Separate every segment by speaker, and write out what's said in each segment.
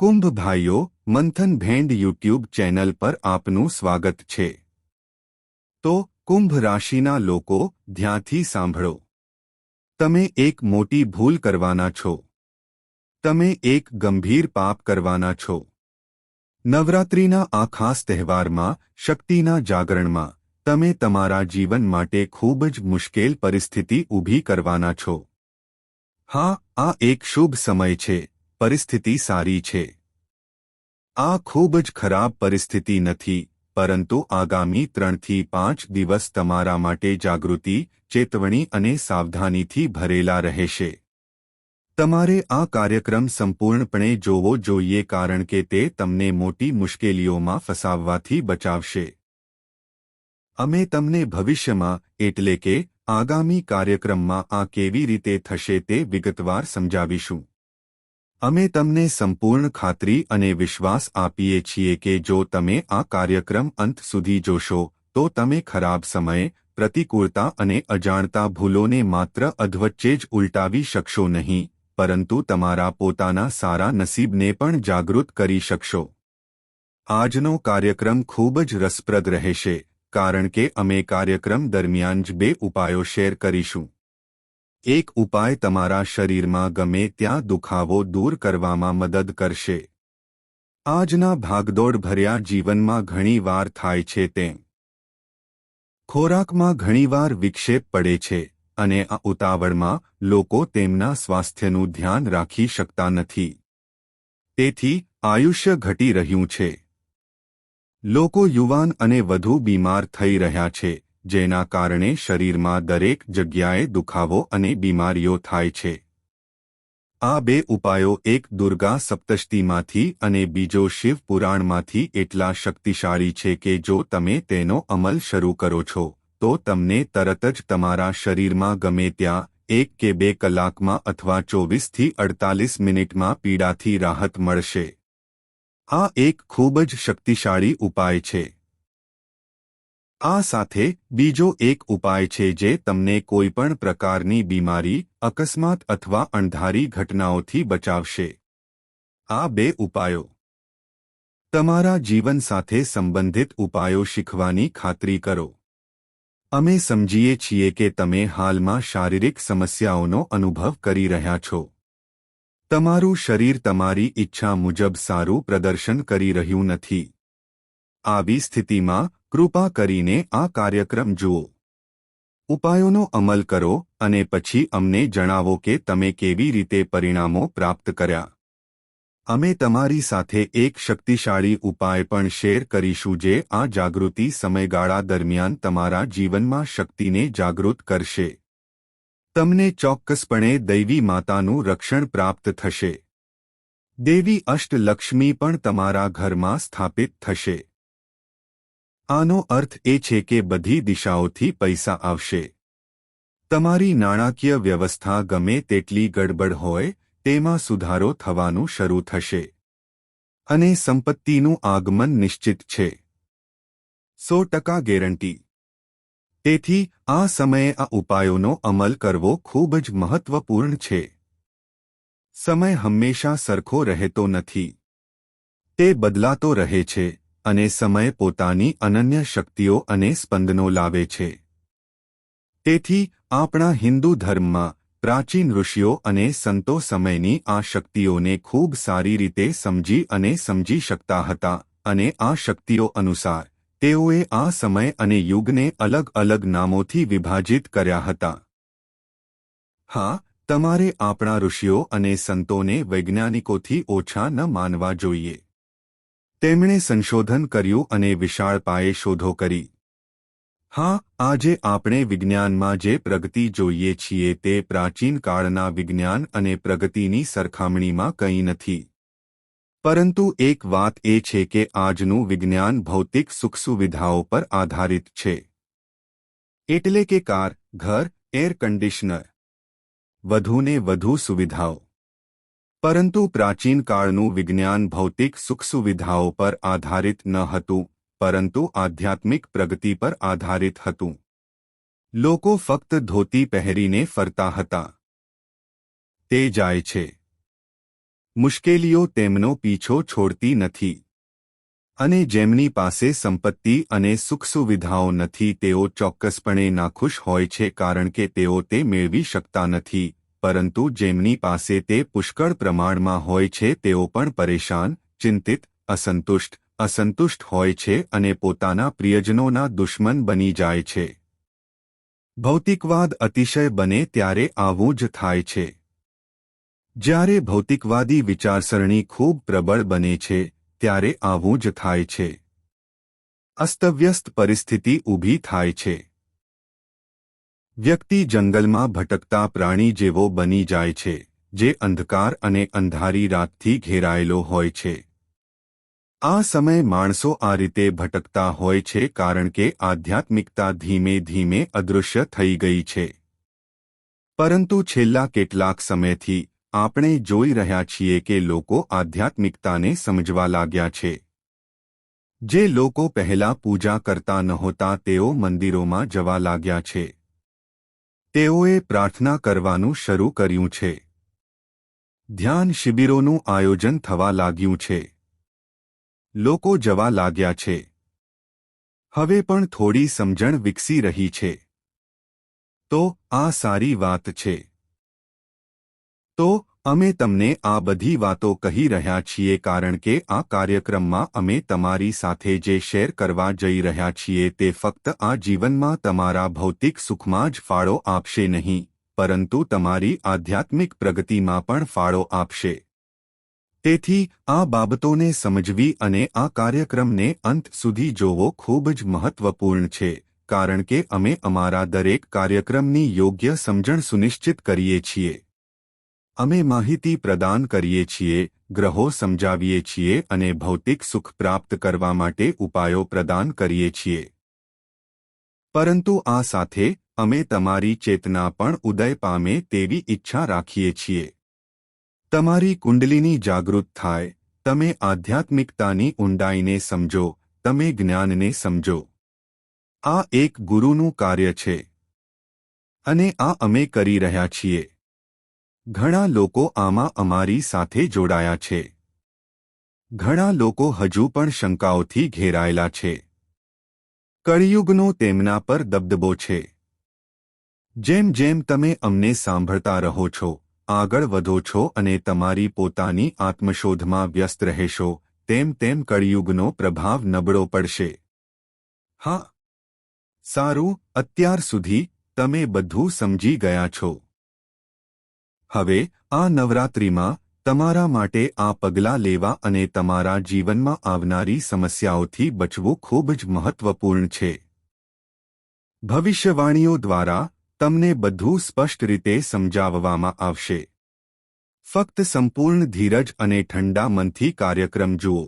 Speaker 1: કુંભ ભાઈઓ, મંથન ભેંડ YouTube channel પર આપનું સ્વાગત છે। તો કુંભ રાશિના લોકો ધ્યાનથી સાંભળો। તમે એક મોટી ભૂલ કરવાના છો। તમે એક ગંભીર પાપ કરવાના છો। નવરાત્રિના આ ખાસ તહેવારમાં શક્તિના જાગરણમાં તમે તમારા જીવન માટે ખૂબ જ મુશ્કેલ પરિસ્થિતિ ઊભી કરવાના છો। હા, આ એક શુભ સમય છે। પરિસ્થિતિ સારી છે। આ ખૂબ જ ખરાબ પરિસ્થિતિ નથી, પરંતુ આગામી 3 થી 5 દિવસ તમારા માટે જાગૃતિ, ચેતવણી અને સાવધાનીથી ભરેલા રહેશે। તમારે આ કાર્યક્રમ સંપૂર્ણપણે જોવો જોઈએ કારણ કે તે તમને મોટી મુશ્કેલીઓમાં ફસાવવાથી બચાવશે। અમે તમને ભવિષ્યમાં એટલે કે આગામી કાર્યક્રમમાં આ કેવી રીતે થશે તે વિગતવાર સમજાવીશું। અમે તમને સંપૂર્ણ ખાતરી અને વિશ્વાસ આપીએ છીએ કે જો તમે આ કાર્યક્રમ અંત સુધી જોશો તો તમે ખરાબ સમય, પ્રતિકૂળતા અને અજાણતા ભૂલોને માત્ર અધવચ્ચે જ ઉલટાવી શકશો નહીં, પરંતુ તમારા પોતાના સારા નસીબને પણ જાગૃત કરી શકશો। આજનો કાર્યક્રમ ખૂબ જ રસપ્રદ રહેશે કારણ કે અમે કાર્યક્રમ દરમિયાન જ 2 ઉપાયો શેર કરીશું। એક ઉપાય તમારા શરીરમાં ગમે ત્યાં દુખાવો દૂર કરવામાં મદદ કરશે। આજના ભાગદોડ ભર્યા જીવનમાં ઘણીવાર થાય છે તેમ ખોરાકમાં ઘણીવાર વિક્ષેપ પડે છે અને આ ઉતાવળમાં લોકો તેમના સ્વાસ્થ્યનું ધ્યાન રાખી શકતા નથી। તેથી આયુષ્ય ઘટી રહ્યું છે। લોકો યુવાન અને વધુ બીમાર થઈ રહ્યા છે, જેના કારણે શરીરમાં દરેક જગ્યાએ દુખાવો અને બીમારીઓ થાય છે। આ 2 ઉપાયો એક દુર્ગા સપ્તશતીમાંથી અને બીજો શિવ પુરાણમાંથી એટલા શક્તિશાળી છે કે જો તમે તેનો અમલ શરૂ કરો છો તો તમને તરત જ તમારા શરીરમાં ગમે ત્યાં 1 કે 2 કલાકમાં અથવા 24 થી 48 મિનિટમાં પીડાથી રાહત મળશે। આ એક ખૂબ જ શક્તિશાળી ઉપાય છે। આ સાથે બીજો એક ઉપાય છે જે તમને કોઈપણ પ્રકારની બીમારી, અકસ્માત અથવા અણધારી ઘટનાઓથી બચાવશે। આ 2 ઉપાયો તમારા જીવન સાથે સંબંધિત ઉપાયો શીખવાની ખાતરી કરો। અમે સમજીએ છીએ કે તમે હાલમાં શારીરિક સમસ્યાઓનો અનુભવ કરી રહ્યા છો। તમારું શરીર તમારી ઈચ્છા મુજબ સારું પ્રદર્શન કરી રહ્યું નથી। આવી સ્થિતિમાં કૃપા કરીને આ કાર્યક્રમ જુઓ, ઉપાયોનો અમલ કરો અને પછી અમને જણાવો કે તમે કેવી રીતે પરિણામો પ્રાપ્ત કર્યા। અમે તમારી સાથે એક શક્તિશાળી ઉપાય પણ શેર કરીશું જે આ જાગૃતિ સમયગાળા દરમિયાન તમારા જીવનમાં શક્તિને જાગૃત કરશે। તમને ચોક્કસપણે દૈવી માતાનું રક્ષણ પ્રાપ્ત થશે। દેવી અષ્ટલક્ષ્મી પણ તમારા ઘરમાં સ્થાપિત થશે। આનો અર્થ એ છે કે બધી દિશાઓથી પૈસા આવશે। તમારી નાણાકીય વ્યવસ્થા ગમે તેટલી ગડબડ હોય તેમાં સુધારો થવાનું શરૂ થશે અને સંપત્તિનું આગમન નિશ્ચિત છે। 100% ગેરંટી। તેથી આ સમયે આ ઉપાયોનો અમલ કરવો ખૂબ જ મહત્વપૂર્ણ છે। સમય હંમેશા સરખો રહેતો નથી। તે બદલાતો રહે છે અને સમય પોતાની અનન્ય શક્તિઓ અને સ્પંદનો લાવે છે। તેથી આપણા હિન્દુ ધર્મમાં પ્રાચીન ઋષિઓ અને સંતો સમયની આ શક્તિઓને ખૂબ સારી રીતે સમજી શકતા હતા અને આ શક્તિઓ અનુસાર તેઓએ આ સમય અને યુગને અલગ અલગ નામોથી વિભાજિત કર્યા હતા। હા, તમારે આપણા ઋષિઓ અને સંતોને વૈજ્ઞાનિકોથી ઓછા ન માનવા જોઈએ। તેમણે સંશોધન કર્યું અને વિશાળ પાયે શોધો કરી। હા, આજે આપણે વિજ્ઞાનમાં જે પ્રગતિ જોઈએ છીએ તે પ્રાચીન કાળના વિજ્ઞાન અને પ્રગતિની સરખામણીમાં કંઈ નથી। પરંતુ એક વાત એ છે કે આજનું વિજ્ઞાન ભૌતિક સુખસુવિધાઓ પર આધારિત છે। એટલે કે કાર, ઘર, એર કન્ડિશનર, વધુને વધુ સુવિધાઓ। પરંતુ પ્રાચીન કાળનું વિજ્ઞાન ભૌતિક સુખસુવિધાઓ પર આધારિત ન હતું, પરંતુ આધ્યાત્મિક પ્રગતિ પર આધારિત હતું। લોકો ફક્ત ધોતી પહેરીને ફરતા હતા। તે જાય છે। મુશ્કેલીઓ તેમનો પીછો છોડતી નથી અને જેમની પાસે સંપત્તિ અને સુખ સુવિધાઓ નથી તેઓ ચોક્કસપણે નાખુશ હોય છે કારણ કે તેઓ તે મેળવી શકતા નથી પરંતુ જેમની પાસે તે પુષ્કળ પ્રમાણમાં હોય છે તેઓ પણ પરેશાન ચિંતિત અસંતુષ્ટ હોય છે અને પોતાના પ્રિયજનોના દુશ્મન બની જાય છે ભૌતિકવાદ અતિશય બને ત્યારે આવું જ થાય છે જ્યારે ભૌતિકવાદી વિચારસરણી ખૂબ પ્રબળ બને છે ત્યારે આવું જ થાય છે અસ્તવ્યસ્ત પરિસ્થિતિ ઊભી થાય છે વ્યક્તિ જંગલમાં ભટકતા પ્રાણી જેવો બની જાય છે જે અંધકાર અને અંધારી રાતથી ઘેરાયેલો હોય છે આ સમયે માણસો આ રીતે ભટકતા હોય છે કારણ કે આધ્યાત્મિકતા ધીમે ધીમે અદૃશ્ય થઈ ગઈ છે પરંતુ છેલ્લા કેટલાક સમયથી આપણે જોઈ રહ્યા છીએ કે લોકો આધ્યાત્મિકતાને સમજવા લાગ્યા છે જે લોકો પહેલા પૂજા કરતા નહોતા તેઓ મંદિરોમાં જવા લાગ્યા છે તેઓએ પ્રાર્થના કરવાનું શરૂ કર્યું છે ધ્યાન શિબિરોનું આયોજન થવા લાગ્યું છે લોકો જવા લાગ્યા છે હવે પણ થોડી સમજણ વિકસી રહી છે તો આ સારી વાત છે તો અમે તમને આ બધી વાતો કહી રહ્યા છીએ કારણ કે આ કાર્યક્રમમાં અમે તમારી સાથે જે શેર કરવા જઈ રહ્યા છીએ તે ફક્ત આ જીવનમાં તમારા ભૌતિક સુખમાં જ ફાળો આપશે નહીં પરંતુ તમારી આધ્યાત્મિક પ્રગતિમાં પણ ફાળો આપશે તેથી આ બાબતોને સમજવી અને આ કાર્યક્રમને અંત સુધી જોવો ખૂબ જ મહત્વપૂર્ણ છે કારણ કે અમે અમારા દરેક કાર્યક્રમની યોગ્ય સમજણ સુનિશ્ચિત કરીએ છીએ અમે માહિતી પ્રદાન કરીએ છીએ ગ્રહો સમજાવીએ છીએ અને ભૌતિક સુખ પ્રાપ્ત કરવા માટે ઉપાયો પ્રદાન કરીએ છીએ પરંતુ આ સાથે અમે તમારી ચેતના પણ ઉદય પામે તેવી ઈચ્છા રાખીએ છીએ તમારી કુંડલીની જાગૃત થાય તમે આધ્યાત્મિકતાની ઊંડાઈને સમજો તમે જ્ઞાનને સમજો આ એક ગુરુનું કાર્ય છે અને આ અમે કરી રહ્યા છીએ ઘણા લોકો આમાં અમારી સાથે જોડાયા છે ઘણા લોકો હજુ પણ શંકાઓથી ઘેરાયેલા છે કળિયુગનો તેમના પર દબદબો છે જેમ જેમ તમે અમને સાંભળતા રહો છો આગળ વધો છો અને તમારી પોતાની આત્મશોધમાં વ્યસ્ત રહેશો તેમ તેમ કળિયુગનો પ્રભાવ નબળો પડશે હા સારું અત્યાર સુધી તમે બધું સમજી ગયા છો હવે આ નવરાત્રિમાં તમારા માટે આ પગલાં લેવા અને તમારા જીવનમાં આવનારી સમસ્યાઓથી બચવું ખૂબ જ મહત્વપૂર્ણ છે ભવિષ્યવાણીઓ દ્વારા તમને બધું સ્પષ્ટ રીતે સમજાવવામાં આવશે ફક્ત સંપૂર્ણ ધીરજ અને ઠંડા મનથી કાર્યક્રમ જુઓ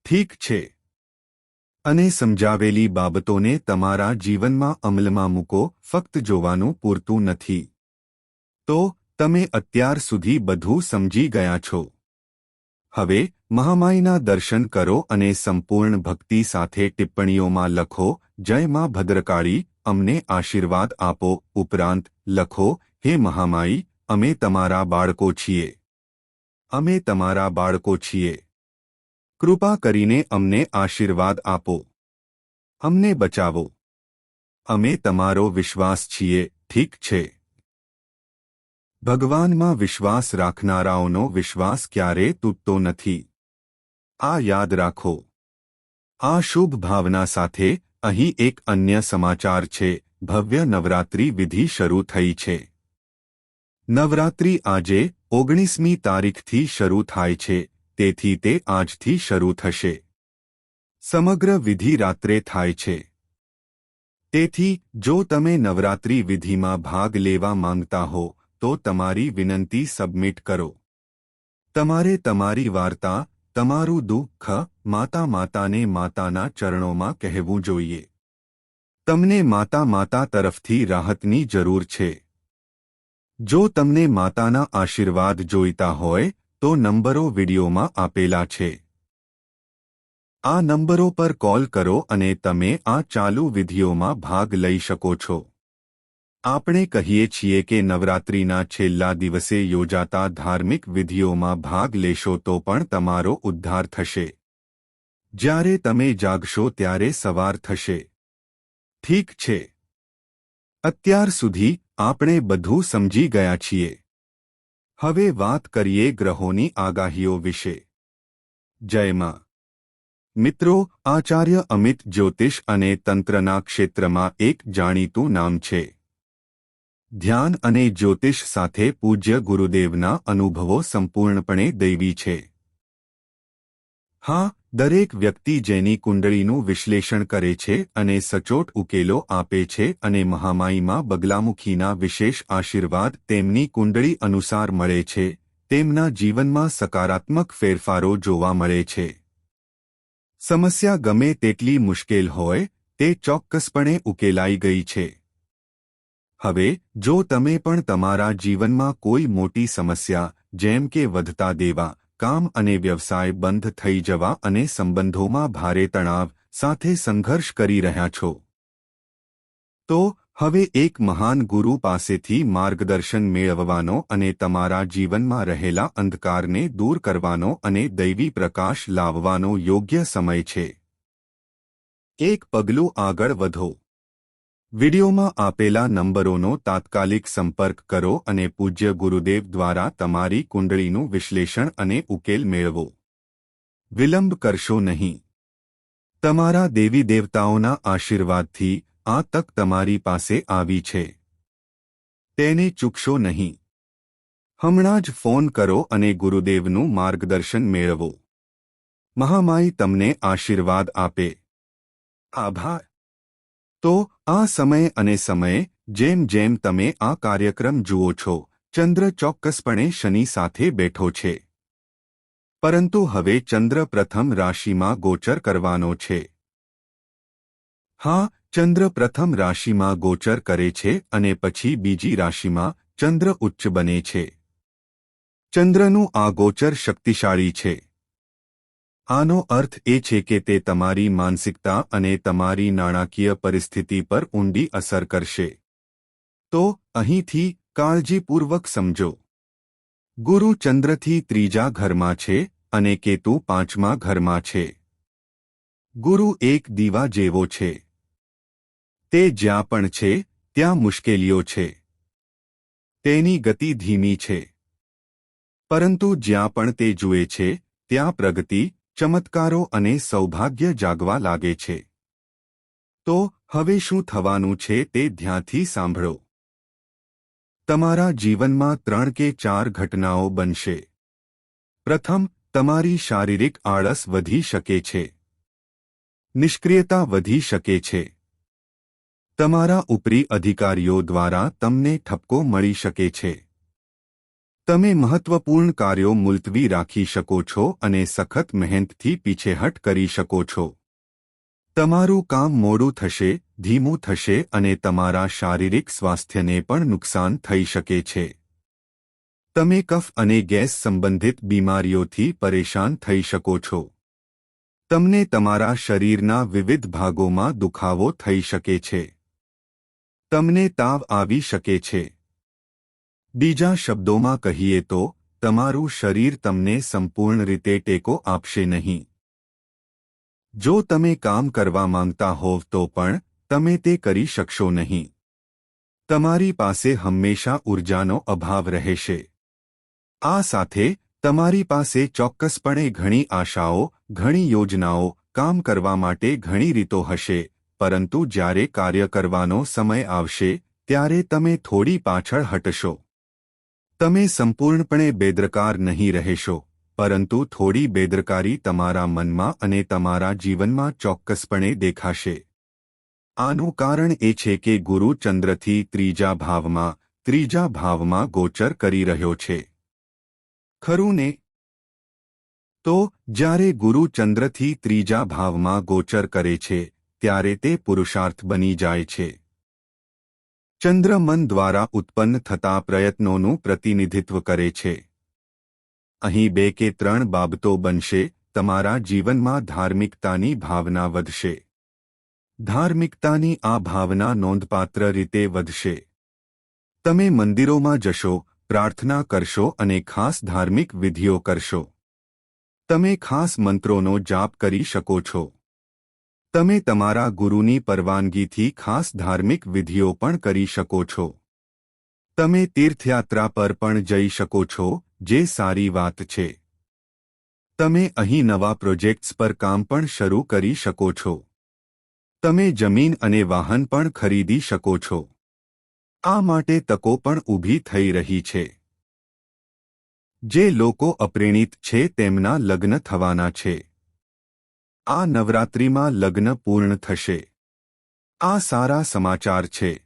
Speaker 1: ઠીક છે અને સમજાવેલી બાબતોને તમારા જીવનમાં અમલમાં મૂકો ફક્ત જોવાનું પૂરતું નથી તો તમે અત્યાર સુધી બધું સમજી ગયા છો હવે મહામાઈના દર્શન કરો અને સંપૂર્ણ ભક્તિ સાથે ટિપ્પણીઓમાં લખો જય માં ભદ્રકાળી અમને આશીર્વાદ આપો ઉપરાંત લખો હે મહામાઈ અમે તમારા બાળકો છીએ અમે તમારા બાળકો છીએ કૃપા કરીને અમને આશીર્વાદ આપો અમને બચાવો અમે તમારો વિશ્વાસ છીએ ઠીક છે ભગવાનમાં વિશ્વાસ રાખનારાઓનો વિશ્વાસ ક્યારેય તૂટતો નથી આ યાદ રાખો આ શુભ ભાવના સાથે અહીં એક અન્ય સમાચાર છે ભવ્ય નવરાત્રિ વિધિ શરૂ થઈ છે નવરાત્રિ આજે 19મી તારીખથી શરૂ થાય છે તેથી તે આજથી શરૂ થશે સમગ્ર વિધિ રાત્રે થાય છે તેથી જો તમે નવરાત્રિ વિધિમાં ભાગ લેવા માંગતા હો તો તમારી વિનંતી સબમિટ કરો તમારે તમારી વાર્તા તમારું દુઃખ માતાને માતાના ચરણોમાં કહેવું જોઈએ તમને માતા તરફથી રાહતની જરૂર છે જો તમને માતાના આશીર્વાદ જોઈતા હોય તો નંબરો વિડિયોમાં આપેલા છે આ નંબરો પર કોલ કરો અને તમે આ ચાલુ વિધિઓમાં ભાગ લઈ શકો છો આપણે કહીએ છીએ કે નવરાત્રિના છેલ્લા દિવસે યોજાતા ધાર્મિક વિધિઓમાં ભાગ લેશો તો પણ તમારો ઉદ્ધાર થશે. જ્યારે તમે જાગશો ત્યારે સવાર થશે. ઠીક છે. અત્યાર સુધી આપણે બધું સમજી ગયા છીએ. હવે વાત કરીએ ગ્રહોની આગાહીઓ વિશે. જય માં. મિત્રો, આચાર્ય અમિત જ્યોતિષ અને તંત્રના ક્ષેત્રમાં એક જાણીતું નામ છે. ધ્યાન અને જ્યોતિષ સાથે પૂજ્ય ગુરુદેવના અનુભવો સંપૂર્ણપણે દૈવી છે. હા, દરેક વ્યક્તિ જેની કુંડળીનું વિશ્લેષણ કરે છે અને સચોટ ઉકેલો આપે છે અને મહામાઈમાં બગલામુખીના વિશેષ આશીર્વાદ તેમની કુંડળી અનુસાર મળે છે, તેમના જીવનમાં સકારાત્મક ફેરફારો જોવા મળે છે. સમસ્યા ગમે તેટલી મુશ્કેલ હોય, તે ચોક્કસપણે ઉકેલાઈ ગઈ છે. હવે, જો તમે પણ તમારા જીવનમાં કોઈ મોટી સમસ્યા, જેમ કે વધતા દેવા, કામ અને વ્યવસાય બંધ થઈ જવા અને સંબંધોમાં ભારે તણાવ સાથે સંઘર્ષ કરી રહ્યા છો, તો હવે એક મહાન ગુરુ પાસેથી માર્ગદર્શન મેળવવાનો અને તમારા જીવનમાં રહેલા અંધકારને દૂર કરવાનો અને દૈવી પ્રકાશ લાવવાનો યોગ્ય સમય છે. એક પગલું આગળ વધો. વિડિયોમાં આપેલા નંબરોનો તાત્કાલિક સંપર્ક કરો અને પૂજ્ય ગુરુદેવ દ્વારા તમારી કુંડળીનું વિશ્લેષણ અને ઉકેલ મેળવો. વિલંબ કરશો નહીં. તમારા દેવી દેવતાઓના આશીર્વાદથી આ તક તમારી પાસે આવી છે. તેને ચૂકશો નહીં. હમણાં જ ફોન કરો અને ગુરુદેવનું માર્ગદર્શન મેળવો. મહામાઈ તમને આશીર્વાદ આપે. આભાર. તો આ સમય અને સમયે જેમ જેમ તમે આ કાર્યક્રમ જુઓ છો, ચંદ્ર ચોક્કસપણે શનિ સાથે બેઠો છે. પરંતુ હવે ચંદ્ર પ્રથમ રાશિમાં ગોચર કરવાનો છે. હા, ચંદ્ર પ્રથમ રાશિમાં ગોચર કરે છે અને પછી બીજી રાશિમાં ચંદ્ર ઉચ્ચ બને છે. ચંદ્રનું આ ગોચર શક્તિશાળી છે. આનો અર્થ એ છે કે તે તમારી માનસિકતા અને તમારી નાણાકીય પરિસ્થિતિ પર ઊંડી અસર કરશે. તો અહીંથી કાળજીપૂર્વક સમજો. ગુરુ ચંદ્રથી ત્રીજા ઘરમાં છે અને કેતુ પાંચમા ઘરમાં છે. ગુરુ એક દીવા જેવો છે. તે જ્યાં પણ છે, ત્યાં મુશ્કેલીઓ છે. તેની ગતિ ધીમી છે. પરંતુ જ્યાં પણ તે જુએ છે, ત્યાં પ્રગતિ, ચમત્કારો અને સૌભાગ્ય જાગવા લાગે છે. તો હવે શું થવાનું છે તે ધ્યાનથી સાંભળો. તમારા જીવનમાં 3 કે 4 ઘટનાઓ બનશે. પ્રથમ, તમારી શારીરિક આળસ વધી શકે છે. નિષ્ક્રિયતા વધી શકે છે. તમારા ઉપરી અધિકારીઓ દ્વારા તમને ઠપકો મળી શકે છે. તમે મહત્વપૂર્ણ કાર્યો મુલતવી રાખી શકો છો અને સખત મહેનતથી પીછેહટ કરી શકો છો. તમારું કામ મોડું થશે, ધીમું થશે અને તમારા શારીરિક સ્વાસ્થ્યને પણ નુકસાન થઈ શકે છે. તમે કફ અને ગેસ સંબંધિત બીમારીઓથી પરેશાન થઈ શકો છો. તમને તમારા શરીરના વિવિધ ભાગોમાં દુખાવો થઈ શકે છે. તમને તાવ આવી શકે છે. બીજા શબ્દોમાં કહીએ તો, તમારું શરીર તમને સંપૂર્ણ રીતે ટેકો આપશે નહીં. જો તમે કામ કરવા માંગતા હોવ તો પણ તમે તે કરી શકશો નહીં. તમારી પાસે હંમેશા ઊર્જાનો અભાવ રહેશે. આ સાથે તમારી પાસે ચોક્કસપણે ઘણી આશાઓ, ઘણી યોજનાઓ, કામ કરવા માટે ઘણી રીતો હશે, પરંતુ જ્યારે કાર્ય કરવાનો સમય આવશે, ત્યારે તમે થોડી પાછળ હટશો. તમે સંપૂર્ણપણે બેદરકાર નહીં રહેશો, પરંતુ થોડી બેદરકારી તમારા મનમાં અને તમારા જીવનમાં ચોક્કસપણે દેખાશે. આનું કારણ એ છે કે ગુરુ ચંદ્રથી ત્રીજા ભાવમાં ગોચર કરી રહ્યો છે. ખરું ને? તો જ્યારે ગુરુ ચંદ્રથી ત્રીજા ભાવમાં ગોચર કરે છે, ત્યારે તે પુરુષાર્થ બની જાય છે. ચંદ્ર મન દ્વારા ઉત્પન્ન થતા પ્રયત્નોનું પ્રતિનિધિત્વ કરે છે. અહીં 2 કે 3 બાબતો બનશે. તમારા જીવનમાં ધાર્મિકતાની ભાવના વધશે. ધાર્મિકતાની આ ભાવના નોંધપાત્ર રીતે વધશે. તમે મંદિરોમાં જશો, પ્રાર્થના કરશો અને ખાસ ધાર્મિક વિધિઓ કરશો. તમે ખાસ મંત્રોનો જાપ કરી શકો છો. તમે તમારા ગુરુની પરવાનગીથી ખાસ ધાર્મિક વિધિઓ પણ કરી શકો છો. તમે તીર્થયાત્રા પર પણ જઈ શકો છો, જે સારી વાત છે. તમે અહીં નવા પ્રોજેક્ટ્સ પર કામ પણ શરૂ કરી શકો છો. તમે જમીન અને વાહન પણ ખરીદી શકો છો. આ માટે તકો પણ ઊભી થઈ રહી છે. જે લોકો અપ્રેણિત છે તેમના લગ્ન થવાના છે. આ નવરાત્રિમાં લગ્ન પૂર્ણ થશે. આ સારા સમાચાર છે.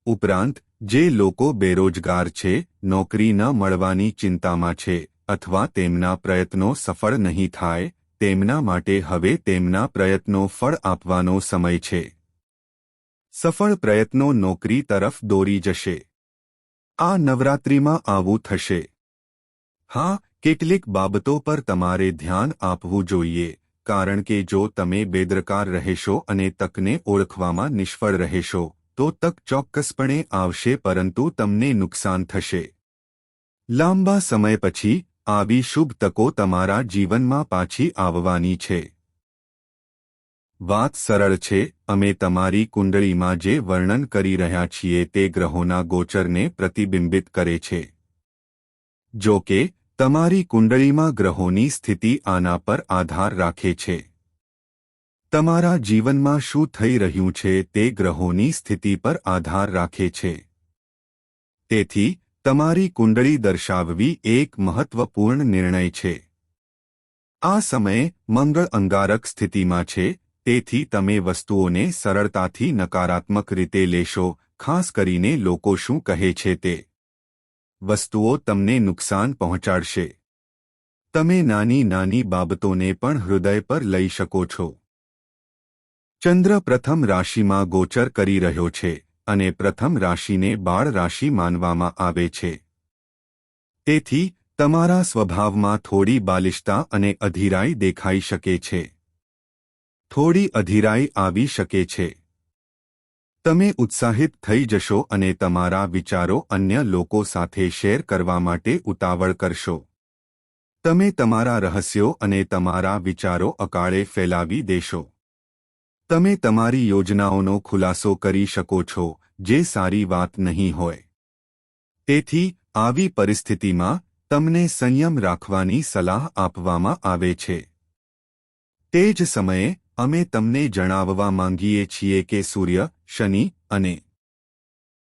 Speaker 1: ઉપરાંત જે લોકો બેરોજગાર છે, નોકરી ન મળવાની ચિંતામાં છે અથવા તેમના પ્રયત્નો સફળ નહીં થાય, તેમના માટે હવે તેમના પ્રયત્નો ફળ આપવાનો સમય છે. સફળ પ્રયત્નો નોકરી તરફ દોરી જશે. આ નવરાત્રિમાં આવું થશે. હા, કેટલીક બાબતો પર તમારે ધ્યાન આપવું જોઈએ, કારણ કે જો તમે બેદરકાર રહેશો અને તકને ઓળખવામાં નિષ્ફળ રહેશો, તો તક ચોક્કસપણે આવશે પરંતુ તમને નુકસાન થશે. લાંબા સમય પછી આવી શુભ તકો તમારા જીવનમાં પાછી આવવાની છે. વાત સરળ છે. અમે તમારી કુંડળીમાં જે વર્ણન કરી રહ્યા છીએ તે ગ્રહોના ગોચરને પ્રતિબિંબિત કરે છે. જો કે, તમારી કુંડળીમાં ગ્રહોની સ્થિતિ આના પર આધાર રાખે છે. તમારા જીવનમાં શું થઈ રહ્યું છે તે ગ્રહોની સ્થિતિ પર આધાર રાખે છે. તેથી તમારી કુંડળી દર્શાવવી એક મહત્વપૂર્ણ નિર્ણય છે. આ સમયે મંગળ અંગારક સ્થિતિમાં છે, તેથી તમે વસ્તુઓને સરળતાથી નકારાત્મક રીતે લેશો, ખાસ કરીને લોકો શું કહે છે તે. વસ્તુઓ તમને નુકસાન પહોંચાડશે. તમે નાની નાની બાબતોને પણ હૃદય પર લઈ શકો છો. ચંદ્ર પ્રથમ રાશિમાં ગોચર કરી રહ્યો છે, અને પ્રથમ રાશિને બાળ રાશિ માનવામાં આવે છે. તેથી તમારા સ્વભાવમાં થોડી બાલિશતા અને અધીરાઈ દેખાઈ શકે છે. થોડી અધીરાઈ આવી શકે છે. તમે ઉત્સાહિત થઈ જશો અને તમારા વિચારો અન્ય લોકો સાથે શેર કરવા માટે ઉતાવળ કરશો. તમે તમારા રહસ્યો અને તમારા વિચારો અકાળે ફેલાવી દેશો. તમે તમારી યોજનાઓનો ખુલાસો કરી શકો છો, જે સારી વાત નહીં હોય. તેથી આવી પરિસ્થિતિમાં તમને સંયમ રાખવાની સલાહ આપવામાં આવે છે. તે જ સમયે અમે તમને જણાવવા માંગીએ છીએ કે સૂર્ય, શનિ અને